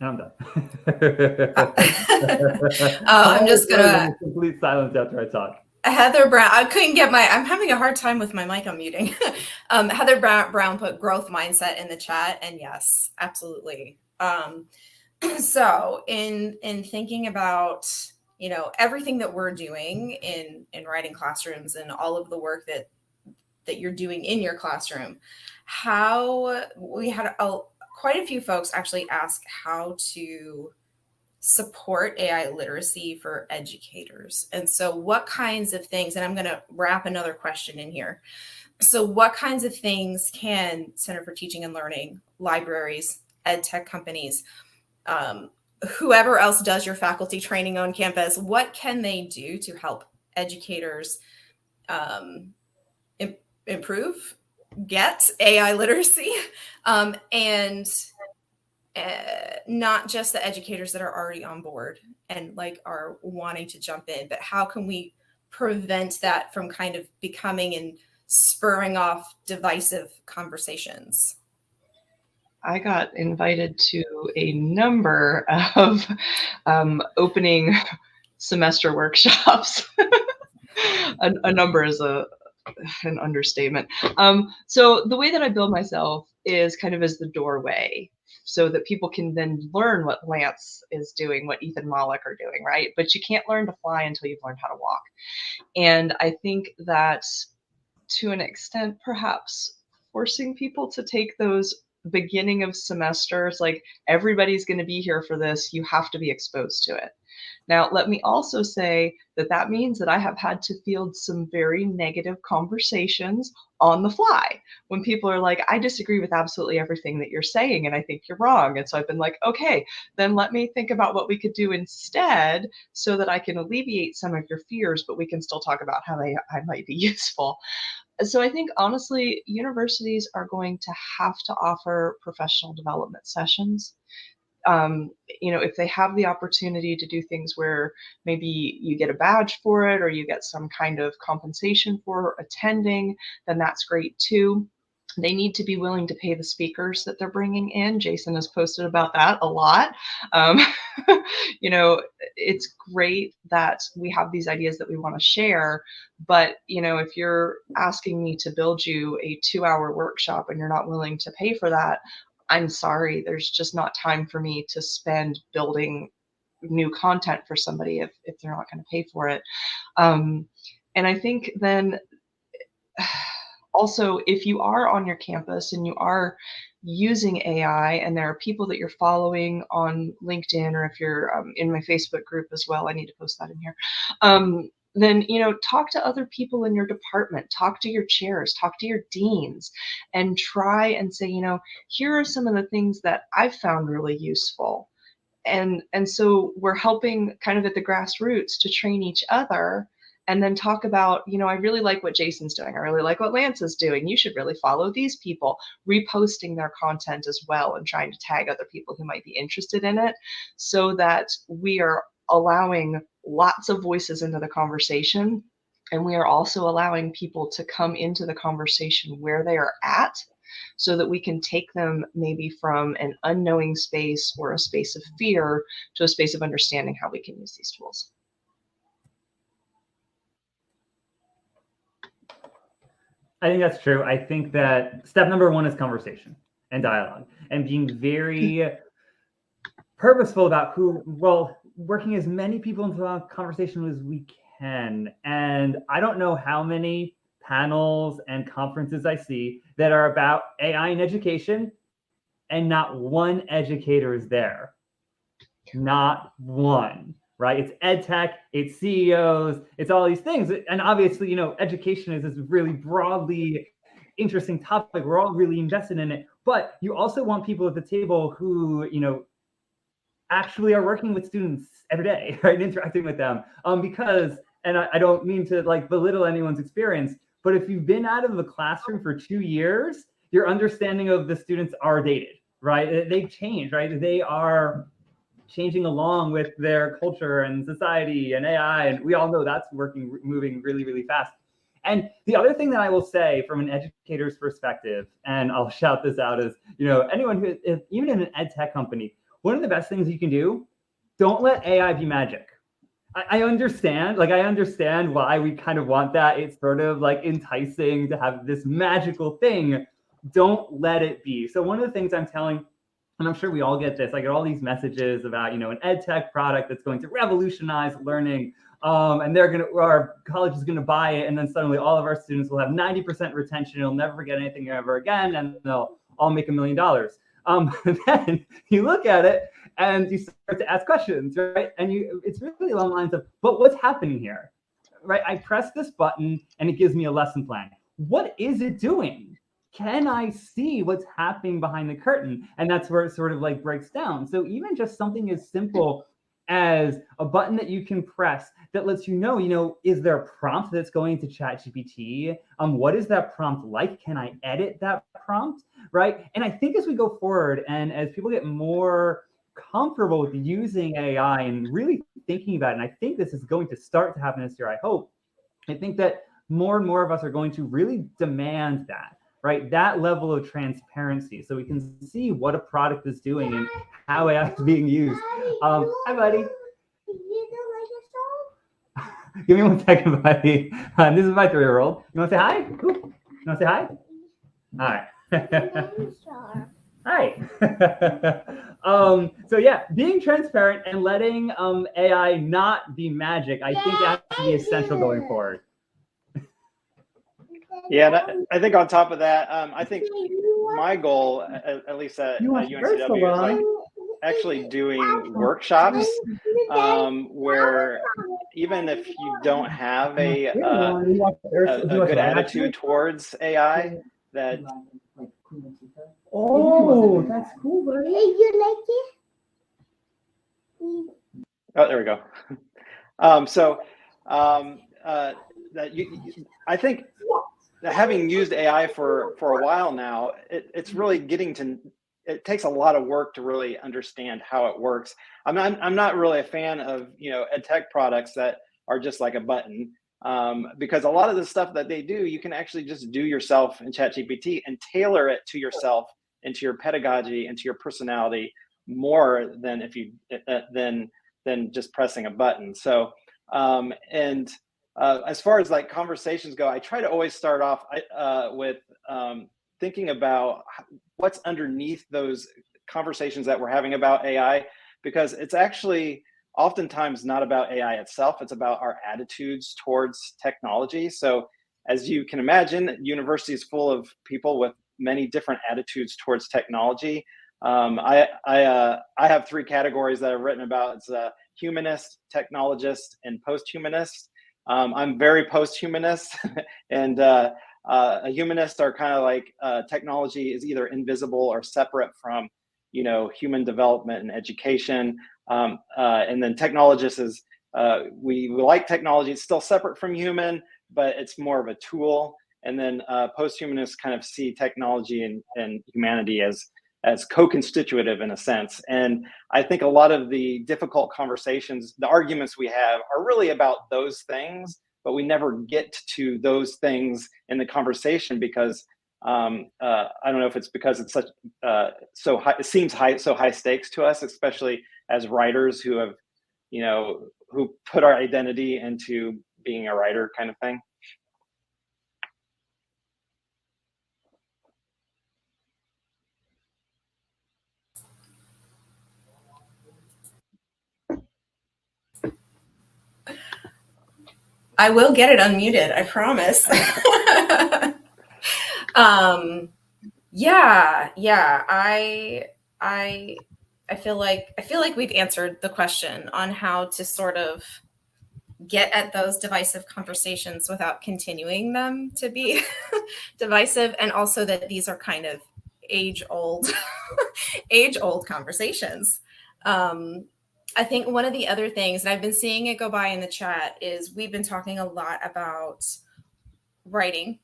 And I'm done. I'm just gonna complete silence after I talk. Heather Brown, I couldn't get I'm having a hard time with my mic unmuting. Heather Brown put growth mindset in the chat, and yes, absolutely. So in thinking about, you know, everything that we're doing in writing classrooms and all of the work that you're doing in your classroom, how we had quite a few folks actually ask how to support AI literacy for educators. And so what kinds of things, and I'm going to wrap another question in here. So what kinds of things can Center for Teaching and Learning, libraries, ed tech companies, whoever else does your faculty training on campus, what can they do to help educators improve, get AI literacy, and not just the educators that are already on board and like are wanting to jump in, but how can we prevent that from kind of becoming and spurring off divisive conversations? I got invited to a number of opening semester workshops. A number is an understatement. So the way that I build myself is kind of as the doorway, so that people can then learn what Lance is doing, what Ethan Malik are doing, right? But you can't learn to fly until you've learned how to walk. And I think that to an extent, perhaps forcing people to take those beginning of semesters, like everybody's going to be here for this, you have to be exposed to it. Now, let me also say that that means that I have had to field some very negative conversations on the fly when people are like, I disagree with absolutely everything that you're saying, and I think you're wrong. And so I've been like, okay, then let me think about what we could do instead so that I can alleviate some of your fears, but we can still talk about how I might be useful. So I think, honestly, universities are going to have to offer professional development sessions. You know, if they have the opportunity to do things where maybe you get a badge for it or you get some kind of compensation for attending, then that's great too. They need to be willing to pay the speakers that they're bringing in. Jason has posted about that a lot. You know, it's great that we have these ideas that we want to share, but, you know, if you're asking me to build you a 2-hour workshop and you're not willing to pay for that, I'm sorry, there's just not time for me to spend building new content for somebody if they're not going to pay for it. And I think then also, if you are on your campus and you are using AI and there are people that you're following on LinkedIn, or if you're in my Facebook group as well, I need to post that in here. Then, you know, talk to other people in your department, talk to your chairs, talk to your deans, and try and say, you know, here are some of the things that I've found really useful. And so we're helping kind of at the grassroots to train each other, and then talk about, you know, I really like what Jason's doing. I really like what Lance is doing. You should really follow these people, reposting their content as well and trying to tag other people who might be interested in it, so that we are allowing lots of voices into the conversation. And we are also allowing people to come into the conversation where they are at, so that we can take them maybe from an unknowing space or a space of fear to a space of understanding how we can use these tools. I think that's true. I think that step number one is conversation and dialogue and being very purposeful about working as many people into a conversation as we can. And I don't know how many panels and conferences I see that are about AI in education and not one educator is there. Not one, right? It's ed tech, it's CEOs, it's all these things. And obviously, you know, education is this really broadly interesting topic. We're all really invested in it. But you also want people at the table who, you know, actually are working with students every day, right? Interacting with them. Because, and I don't mean to like belittle anyone's experience, but if you've been out of the classroom for 2 years, your understanding of the students are dated, right? They've changed, right? They are changing along with their culture and society and AI. And we all know that's moving really, really fast. And the other thing that I will say from an educator's perspective, and I'll shout this out, is, you know, anyone who, even in an ed tech company, one of the best things you can do, don't let AI be magic. I understand why we kind of want that. It's sort of like enticing to have this magical thing. Don't let it be. So one of the things I'm telling, and I'm sure we all get this, I get all these messages about, you know, an ed tech product that's going to revolutionize learning, and our college is going to buy it, and then suddenly all of our students will have 90% retention, you'll never forget anything ever again, and they'll all make $1 million. Then you look at it and you start to ask questions, right? And it's really along the lines of, but what's happening here, right? I press this button and it gives me a lesson plan. What is it doing? Can I see what's happening behind the curtain? And that's where it sort of like breaks down. So even just something as simple as a button that you can press that lets you know, is there a prompt that's going to ChatGPT? What is that prompt like? Can I edit that prompt, right? And I think as we go forward and as people get more comfortable with using AI and really thinking about it, and I think this is going to start to happen this year, I hope, I think that more and more of us are going to really demand that, right? That level of transparency so we can see what a product is doing and how AI is being used. Hi, buddy. Give me 1 second, buddy. This is my 3-year-old. You want to say hi? Cool. You want to say hi? Hi. Hi. So yeah, being transparent and letting AI not be magic, I think that has to be essential going forward. Yeah, and I think on top of that, I think my goal, at least at UNCW, is like actually doing workshops where even if you don't have a good attitude towards AI, that that's cool, buddy. oh, there we go. I think that having used AI for a while now, it's really it takes a lot of work to really understand how it works. I'm not really a fan of, you know, ed tech products that are just like a button, because a lot of the stuff that they do, you can actually just do yourself in ChatGPT and tailor it to yourself and to your pedagogy and to your personality more than if you than just pressing a button. So as far as like conversations go, I try to always start off with thinking about what's underneath those conversations that we're having about AI, because it's actually oftentimes not about AI itself, it's about our attitudes towards technology. So as you can imagine, university is full of people with many different attitudes towards technology. I have 3 categories that I've written about. It's humanist, technologist, and post-humanist. I'm very post-humanist, and a humanist are kind of like technology is either invisible or separate from, you know, human development and education. And then technologist is we like technology. It's still separate from human, but it's more of a tool. And then post-humanists kind of see technology and humanity as co-constitutive in a sense. And I think a lot of the difficult conversations, the arguments we have are really about those things, but we never get to those things in the conversation because I don't know if it's because it's such so high, it seems so high stakes to us, especially as writers who have, who put our identity into being a writer kind of thing. I will get it unmuted, I promise. Yeah. I feel like we've answered the question on how to sort of get at those divisive conversations without continuing them to be divisive, and also that these are kind of age-old conversations. I think one of the other things, and I've been seeing it go by in the chat, is we've been talking a lot about writing.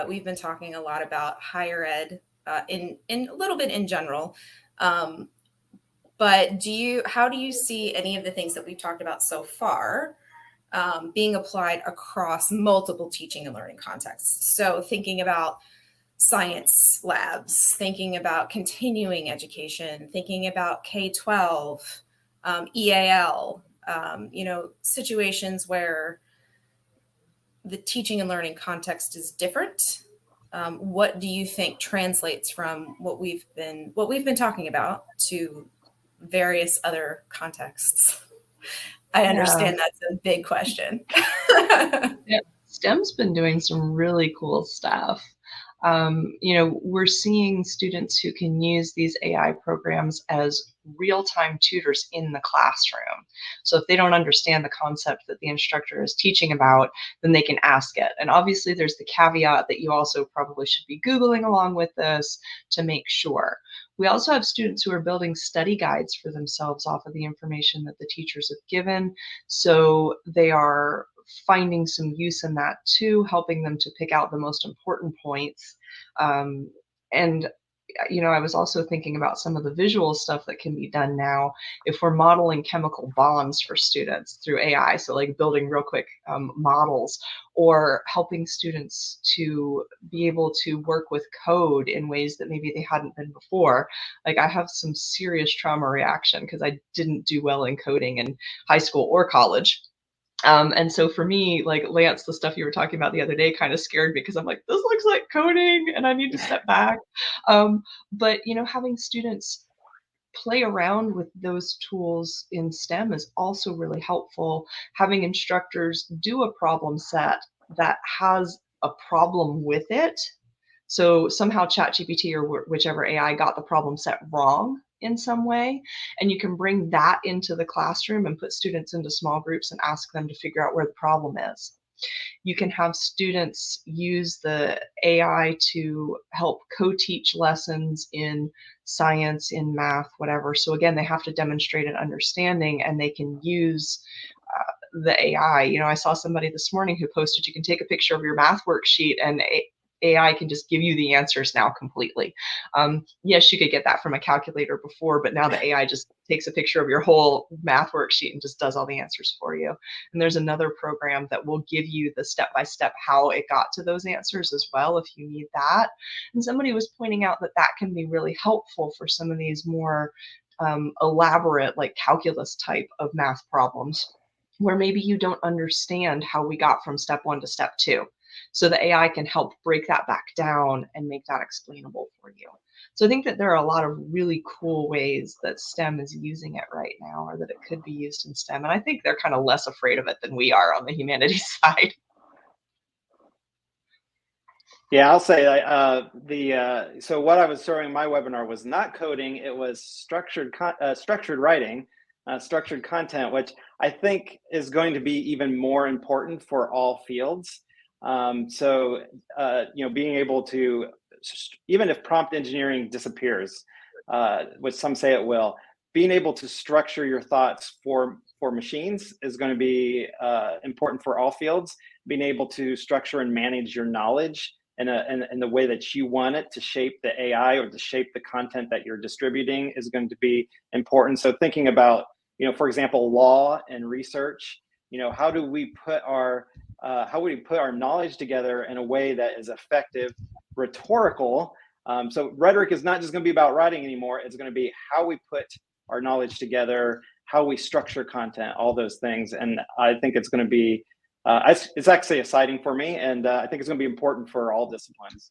We've been talking a lot about higher ed in a little bit in general. But how do you see any of the things that we've talked about so far being applied across multiple teaching and learning contexts? So thinking about science labs, thinking about continuing education, thinking about K-12, EAL, situations where the teaching and learning context is different. What do you think translates from what we've been talking about to various other contexts? I understand that's a big question. Yeah, STEM's been doing some really cool stuff. We're seeing students who can use these AI programs as real-time tutors in the classroom. So if they don't understand the concept that the instructor is teaching about, then they can ask it. And obviously there's the caveat that you also probably should be Googling along with this to make sure. We also have students who are building study guides for themselves off of the information that the teachers have given. So they are finding some use in that too, helping them to pick out the most important points. And I was also thinking about some of the visual stuff that can be done now if we're modeling chemical bonds for students through AI. So like building real quick models, or helping students to be able to work with code in ways that maybe they hadn't been before. Like I have some serious trauma reaction because I didn't do well in coding in high school or college. And so for me, like Lance, the stuff you were talking about the other day kind of scared me because I'm like, this looks like coding and I need to step back. But having students play around with those tools in STEM is also really helpful. Having instructors do a problem set that has a problem with it. So somehow ChatGPT or whichever AI got the problem set wrong in some way, and you can bring that into the classroom and put students into small groups and ask them to figure out where the problem is. You can have students use the AI to help co-teach lessons in science, in math, whatever. So again, they have to demonstrate an understanding, and they can use the AI. I saw somebody this morning who posted you can take a picture of your math worksheet and AI can just give you the answers now completely. Yes, you could get that from a calculator before, but now the AI just takes a picture of your whole math worksheet and just does all the answers for you. And there's another program that will give you the step-by-step how it got to those answers as well, if you need that. And somebody was pointing out that that can be really helpful for some of these more elaborate, like calculus type of math problems, where maybe you don't understand how we got from step 1 to step 2. So the AI can help break that back down and make that explainable for you. So I think that there are a lot of really cool ways that STEM is using it right now, or that it could be used in STEM. And I think they're kind of less afraid of it than we are on the humanities side. Yeah, I'll say so what I was showing in my webinar was not coding, it was structured writing, structured content, which I think is going to be even more important for all fields. Being able to, even if prompt engineering disappears, which some say it will, being able to structure your thoughts for machines is going to be important for all fields. Being able to structure and manage your knowledge in the way that you want it to shape the AI or to shape the content that you're distributing is going to be important. So thinking about, for example, law and research, how do we put our put our knowledge together in a way that is effective, rhetorical. So rhetoric is not just going to be about writing anymore. It's going to be how we put our knowledge together, how we structure content, all those things. And I think it's going to be, it's actually exciting for me. And I think it's going to be important for all disciplines.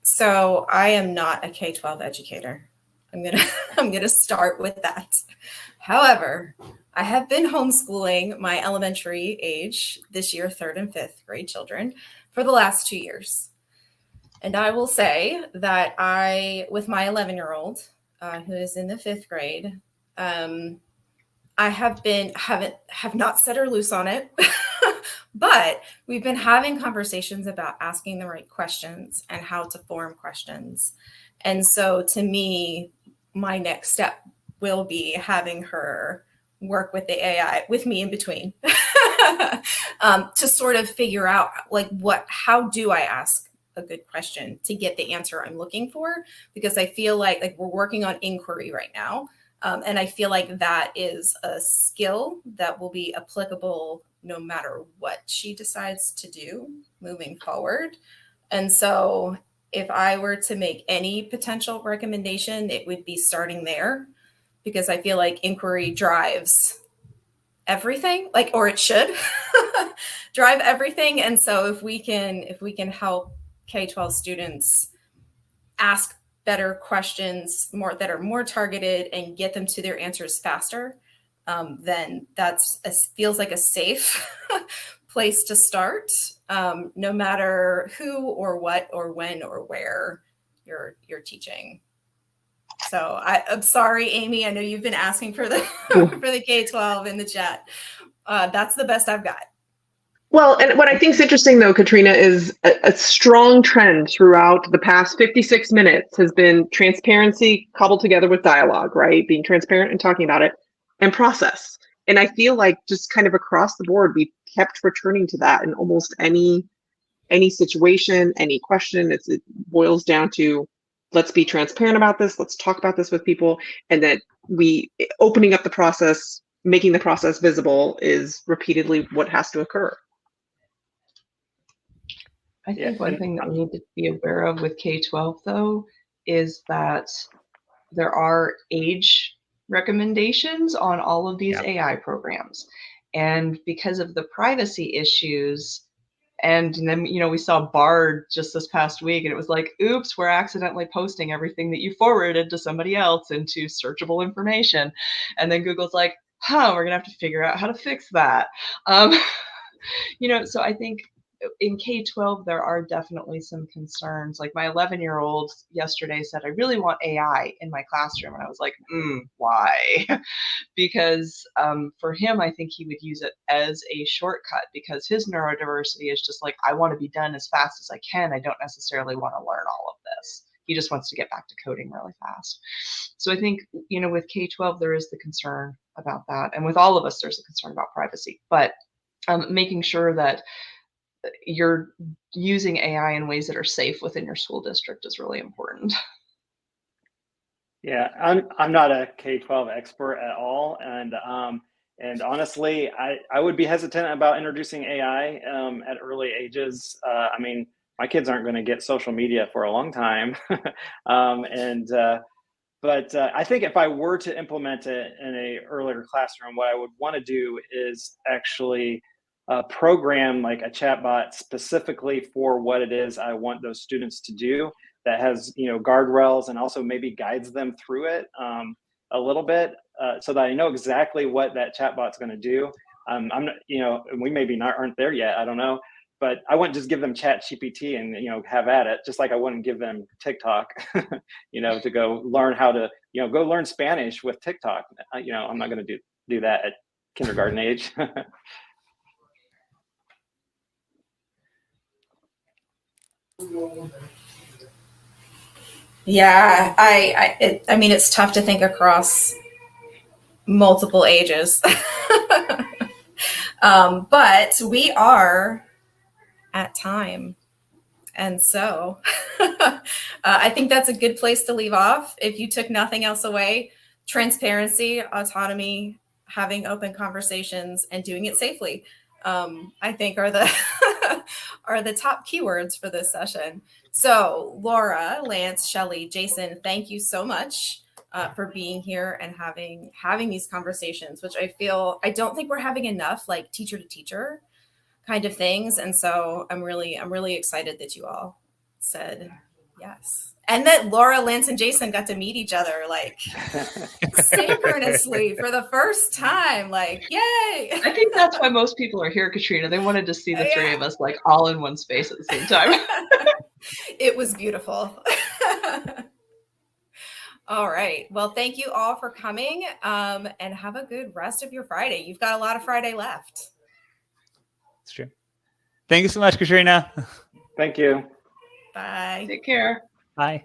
So I am not a K-12 educator. I'm gonna start with that. However, I have been homeschooling my elementary age, this year, 3rd and 5th grade children, for the last 2 years. And I will say that with my 11-year-old, who is in the 5th grade, I have not set her loose on it, but we've been having conversations about asking the right questions and how to form questions. And so to me, my next step will be having her work with the AI with me in between to sort of figure out like how do I ask a good question to get the answer I'm looking for? Because I feel like we're working on inquiry right now. And I feel like that is a skill that will be applicable no matter what she decides to do moving forward. And so if I were to make any potential recommendation, it would be starting there, because I feel like inquiry drives everything, or it should drive everything. And so if we can help K-12 students ask better questions, that are more targeted and get them to their answers faster, then feels like a safe place to start, no matter who or what or when or where you're teaching. So I'm sorry, Amy. I know you've been asking for the for the K-12 in the chat. That's the best I've got. Well, and what I think is interesting, though, Katrina, is a strong trend throughout the past 56 minutes has been transparency coupled together with dialogue, right? Being transparent and talking about it, and process. And I feel like just kind of across the board, we kept returning to that in almost any situation, any question. It boils down to, let's be transparent about this. Let's talk about this with people. And that opening up the process, making the process visible is repeatedly what has to occur. I think one thing that we need to be aware of with K-12, though, is that there are age recommendations on all of these AI programs. And because of the privacy issues, and then, we saw Bard just this past week, and it was like, oops, we're accidentally posting everything that you forwarded to somebody else into searchable information. And then Google's like, we're going to have to figure out how to fix that. So I think in K-12, there are definitely some concerns. Like my 11-year-old yesterday said, I really want AI in my classroom. And I was like, why? Because for him, I think he would use it as a shortcut, because his neurodiversity is just like, I want to be done as fast as I can. I don't necessarily want to learn all of this. He just wants to get back to coding really fast. So I think, with K-12, there is the concern about that. And with all of us, there's a concern about privacy. But making sure that you're using AI in ways that are safe within your school district is really important. Yeah, I'm not a K-12 expert at all, and honestly, I would be hesitant about introducing AI at early ages. I mean, my kids aren't going to get social media for a long time, but I think if I were to implement it in a earlier classroom, what I would want to do is actually program like a chatbot specifically for what it is I want those students to do, that has guardrails and also maybe guides them through it a little bit, so that I know exactly what that chatbot's going to do. I'm not, we maybe aren't there yet. I don't know, but I wouldn't just give them ChatGPT and have at it, just like I wouldn't give them TikTok, to go learn how to go learn Spanish with TikTok. I'm not going to do that at kindergarten age. Yeah, I mean, it's tough to think across multiple ages. But we are at time. And so I think that's a good place to leave off. If you took nothing else away, transparency, autonomy, having open conversations, and doing it safely, I think are the are the top keywords for this session. So Laura, Lance, Shelley, Jason, thank you so much for being here and having these conversations, which I don't think we're having enough, like teacher to teacher kind of things. And so I'm really excited that you all said yes. And that Laura, Lance, and Jason got to meet each other like synchronously for the first time. Like, yay! I think that's why most people are here, Katrina. They wanted to see the three of us like all in one space at the same time. It was beautiful. All right. Well, thank you all for coming, and have a good rest of your Friday. You've got a lot of Friday left. It's true. Thank you so much, Katrina. Thank you. Bye. Take care. Bye.